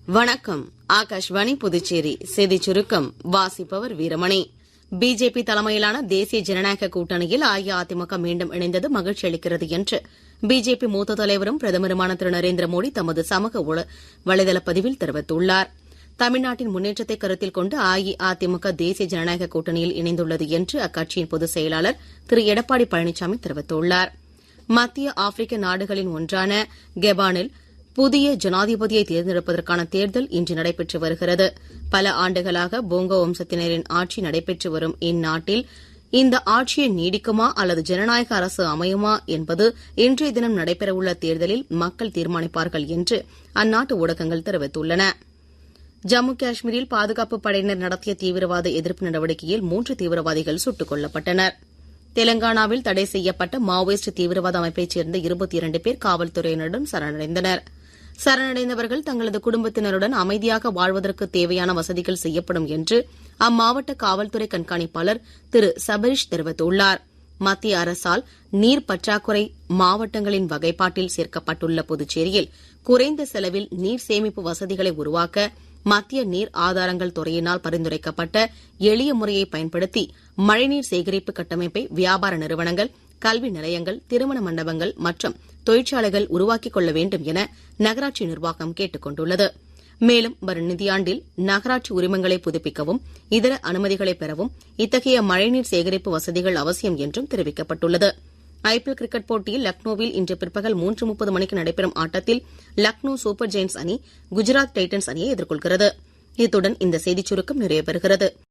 வணக்கம். ஆகாஷ்வாணி புதுச்சேரி செய்திச் சுருக்கம் வாசிப்பவர் வீரமணி. பிஜேபி தலைமையிலான தேசிய ஜனநாயக கூட்டணியில் அஇஅதிமுக மீண்டும் இணைந்தது மகிழ்ச்சி அளிக்கிறது என்று பிஜேபி மூத்த தலைவரும் பிரதமருமான திரு நரேந்திர மோடி தமது சமூக வலைதள பதிவில் தெரிவித்துள்ளார். தமிழ்நாட்டின் முன்னேற்றத்தை கருத்தில் கொண்டு அஇஅதிமுக தேசிய ஜனநாயக கூட்டணியில் இணைந்துள்ளது என்று அக்கட்சியின் பொதுச் செயலாளர் திரு எடப்பாடி பழனிசாமி தெரிவித்துள்ளார். மத்திய ஆப்பிரிக்க நாடுகளின் ஒன்றான கெபானில் புதிய ஜனாதிபதியை தேர்ந்தெடுப்பதற்கான தேர்தல் இன்று நடைபெற்று வருகிறது. பல ஆண்டுகளாக போங்கோ வம்சத்தினரின் ஆட்சி நடைபெற்று வரும் இந்நாட்டில் இந்த ஆட்சியை நீடிக்குமா அல்லது ஜனநாயக அரசு அமையுமா என்பது இன்றைய தினம் நடைபெறவுள்ள தேர்தலில் மக்கள் தீர்மானிப்பார்கள் என்று அந்நாட்டு ஊடகங்கள் தெரிவித்துள்ளன. ஜம்மு காஷ்மீரில் பாதுகாப்பு படையினர் நடத்திய தீவிரவாத எதிர்ப்பு நடவடிக்கையில் 3 தீவிரவாதிகள் சுட்டுக் கொல்லப்பட்டனர். தெலங்கானாவில் தடை செய்யப்பட்ட மாவோயிஸ்ட் தீவிரவாத அமைப்பைச் சேர்ந்த 22 பேர் காவல்துறையினரிடம் சரணடைந்தனர். சரணடைந்தவர்கள் தங்களது குடும்பத்தினருடன் அமைதியாக வாழ்வதற்கு தேவையான வசதிகள் செய்யப்படும் என்று அம்மாவட்ட காவல்துறை கண்காணிப்பாளர் திரு சபரீஷ் தெரிவித்துள்ளார். மத்திய அரசால் நீர் பற்றாக்குறை மாவட்டங்களின் வகைப்பாட்டில் சேர்க்கப்பட்டுள்ள புதுச்சேரியில் குறைந்த செலவில் நீர் சேமிப்பு வசதிகளை உருவாக்க மத்திய நீர் ஆதாரங்கள் துறையினால் பரிந்துரைக்கப்பட்ட எளிய முறையை பயன்படுத்தி மழைநீர் சேகரிப்பு கட்டமைப்பை வியாபார நிறுவனங்கள், கல்வி நிலையங்கள், திருமண மண்டபங்கள் மற்றும் தொழிற்சாலைகள் உருவாக்கிக் கொள்ள வேண்டும் என நகராட்சி நிர்வாகம் கேட்டுக் கொண்டுள்ளது. மேலும் வரும் நிதியாண்டில் நகராட்சி உரிமங்களை புதுப்பிக்கவும் இதர அனுமதிகளை பெறவும் இத்தகைய மழைநீர் சேகரிப்பு வசதிகள் அவசியம் என்றும் தெரிவிக்கப்பட்டுள்ளது. ஐபிஎல் கிரிக்கெட் போட்டியில் லக்னோவில் இன்று பிற்பகல் 3:30 மணிக்கு நடைபெறும் ஆட்டத்தில் லக்னோ சூப்பர் ஜெயின்ஸ் அணி குஜராத் டைட்டன்ஸ் அணியை எதிர்கொள்கிறது. இத்துடன் இந்த செய்திச் சுருக்கம் நிறைவு பெறுகிறது.